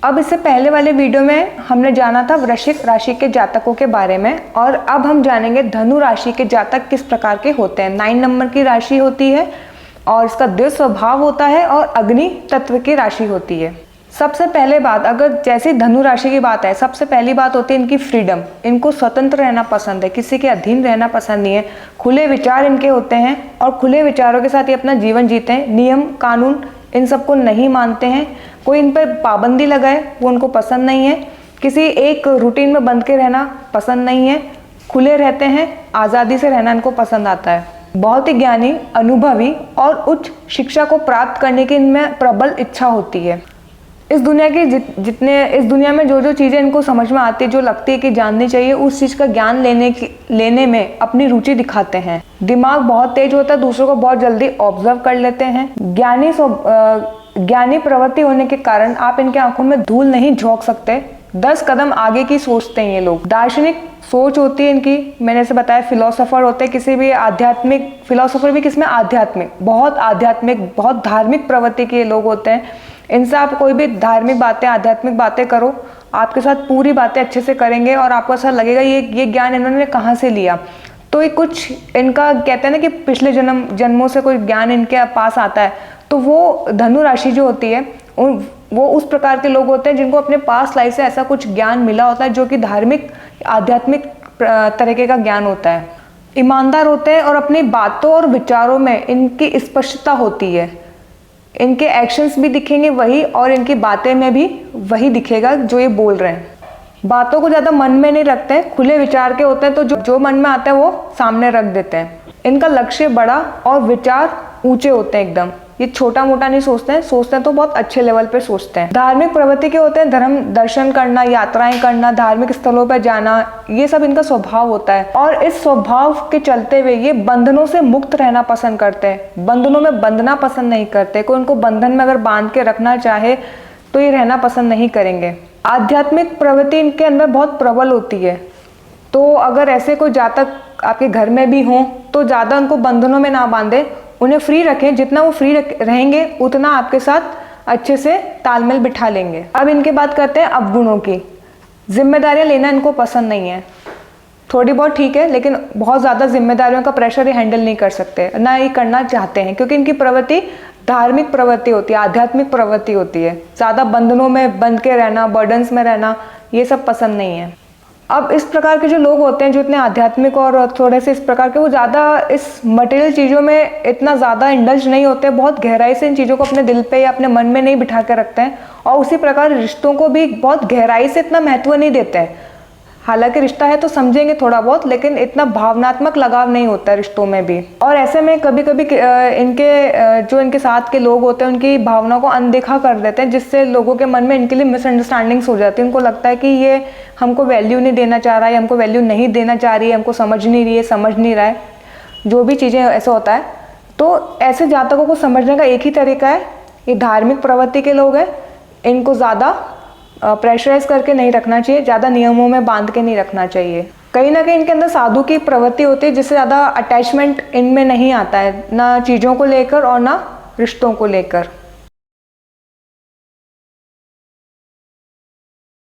अब इससे पहले वाले वीडियो में हमने जाना था वृश्चिक राशि के जातकों के बारे में, और अब हम जानेंगे धनु राशि के जातक किस प्रकार के होते हैं। 9 नंबर की राशि होती है और इसका द्वितीय स्वभाव होता है और अग्नि तत्व की राशि होती है। सबसे पहले बात, अगर जैसे धनु राशि की बात है, सबसे पहली बात होती है इनकी फ्रीडम। इनको स्वतंत्र रहना पसंद है, किसी के अधीन रहना पसंद नहीं है। खुले विचार इनके होते हैं और खुले विचारों के साथ ये अपना जीवन जीते हैं। नियम कानून इन सबको नहीं मानते हैं, कोई इन पर पाबंदी लगाए वो उनको पसंद नहीं है। किसी एक रूटीन में बंध के रहना पसंद नहीं है, खुले रहते हैं, आज़ादी से रहना इनको पसंद आता है। बहुत ही ज्ञानी, अनुभवी और उच्च शिक्षा को प्राप्त करने की इनमें प्रबल इच्छा होती है। इस दुनिया की इस दुनिया में जो जो चीज़ें इनको समझ में आती है, जो लगती है कि जाननी चाहिए, उस चीज़ का ज्ञान लेने में अपनी रुचि दिखाते हैं। दिमाग बहुत तेज होता है, दूसरों को बहुत जल्दी ऑब्जर्व कर लेते हैं। ज्ञानी प्रवृत्ति होने के कारण आप इनके आंखों में धूल नहीं झोंक सकते। 10 कदम आगे की सोचते हैं ये लोग। दार्शनिक सोच होती है इनकी, मैंने से बताया। फिलोसोफर होते हैं, किसी भी आध्यात्मिक फिलोसोफर भी किसमें आध्यात्मिक, बहुत धार्मिक प्रवृत्ति के लोग होते हैं। इनसे आप कोई भी धार्मिक बातें, आध्यात्मिक बातें करो, आपके साथ पूरी बातें अच्छे से करेंगे और आपको ऐसा लगेगा ये ज्ञान इन्होंने कहाँ से लिया। तो ये कुछ इनका कहते हैं ना कि पिछले जन्मों से कोई ज्ञान इनके पास आता है। तो वो धनु राशि जो होती है वो उस प्रकार के लोग होते हैं जिनको अपने पास लाइफ से ऐसा कुछ ज्ञान मिला होता है जो कि धार्मिक आध्यात्मिक तरीके का ज्ञान होता है। ईमानदार होते हैं और अपनी बातों और विचारों में इनकी स्पष्टता होती है। इनके एक्शंस भी दिखेंगे वही और इनकी बातें में भी वही दिखेगा जो ये बोल रहे हैं। बातों को ज़्यादा मन में नहीं रखते हैं, खुले विचार के होते हैं, तो जो मन में आता है वो सामने रख देते हैं। इनका लक्ष्य बड़ा और विचार ऊंचे होते हैं एकदम। ये छोटा मोटा नहीं सोचते हैं तो बहुत अच्छे लेवल पे सोचते हैं। धार्मिक प्रवृत्ति के होते हैं, धर्म दर्शन करना, यात्राएं करना, धार्मिक स्थलों पर जाना, ये सब इनका स्वभाव होता है। और इस स्वभाव के चलते हुए ये बंधनों से मुक्त रहना पसंद करते हैं, बंधनों में बंधना पसंद नहीं करते। कोई उनको बंधन में अगर बांध के रखना चाहे तो ये रहना पसंद नहीं करेंगे। आध्यात्मिक प्रवृत्ति इनके अंदर बहुत प्रबल होती है। तो अगर ऐसे कोई जातक आपके घर में भी हों तो ज़्यादा उनको बंधनों में ना बांधे, उन्हें फ्री रखें। जितना वो फ्री रहेंगे उतना आपके साथ अच्छे से तालमेल बिठा लेंगे। अब इनके बात करते हैं अवगुणों की। जिम्मेदारियां लेना इनको पसंद नहीं है, थोड़ी बहुत ठीक है, लेकिन बहुत ज़्यादा जिम्मेदारियों का प्रेशर ये हैंडल नहीं कर सकते, ना ये करना चाहते हैं, क्योंकि इनकी प्रवृत्ति धार्मिक प्रवृत्ति होती है, आध्यात्मिक प्रवृत्ति होती है। ज़्यादा बंधनों में बंध के रहना, बर्डन्स में रहना, ये सब पसंद नहीं है। अब इस प्रकार के जो लोग होते हैं जो इतने आध्यात्मिक और थोड़े से इस प्रकार के, वो ज़्यादा इस मटेरियल चीज़ों में इतना ज़्यादा इंडल्ज नहीं होते, बहुत गहराई से इन चीज़ों को अपने दिल पे या अपने मन में नहीं बिठा के रखते हैं। और उसी प्रकार रिश्तों को भी बहुत गहराई से इतना महत्व नहीं देते हैं। हालांकि रिश्ता है तो समझेंगे थोड़ा बहुत, लेकिन इतना भावनात्मक लगाव नहीं होता है रिश्तों में भी। और ऐसे में कभी कभी इनके साथ के लोग होते हैं उनकी भावनाओं को अनदेखा कर देते हैं, जिससे लोगों के मन में इनके लिए मिसअंडरस्टैंडिंग्स हो जाती है। उनको लगता है कि ये हमको वैल्यू नहीं देना चाह रहा है, हमको वैल्यू नहीं देना चाह रही है, हमको समझ नहीं रही है, समझ नहीं रहा है, जो भी चीज़ें ऐसा होता है। तो ऐसे जातकों को समझने का एक ही तरीका है, ये धार्मिक प्रवृत्ति के लोग हैं, इनको ज़्यादा प्रेशराइज करके नहीं रखना चाहिए, ज़्यादा नियमों में बांध के नहीं रखना चाहिए। कहीं ना कहीं इनके अंदर साधु की प्रवृत्ति होती है, जिससे ज़्यादा अटैचमेंट इनमें नहीं आता है, ना चीज़ों को लेकर और ना रिश्तों को लेकर।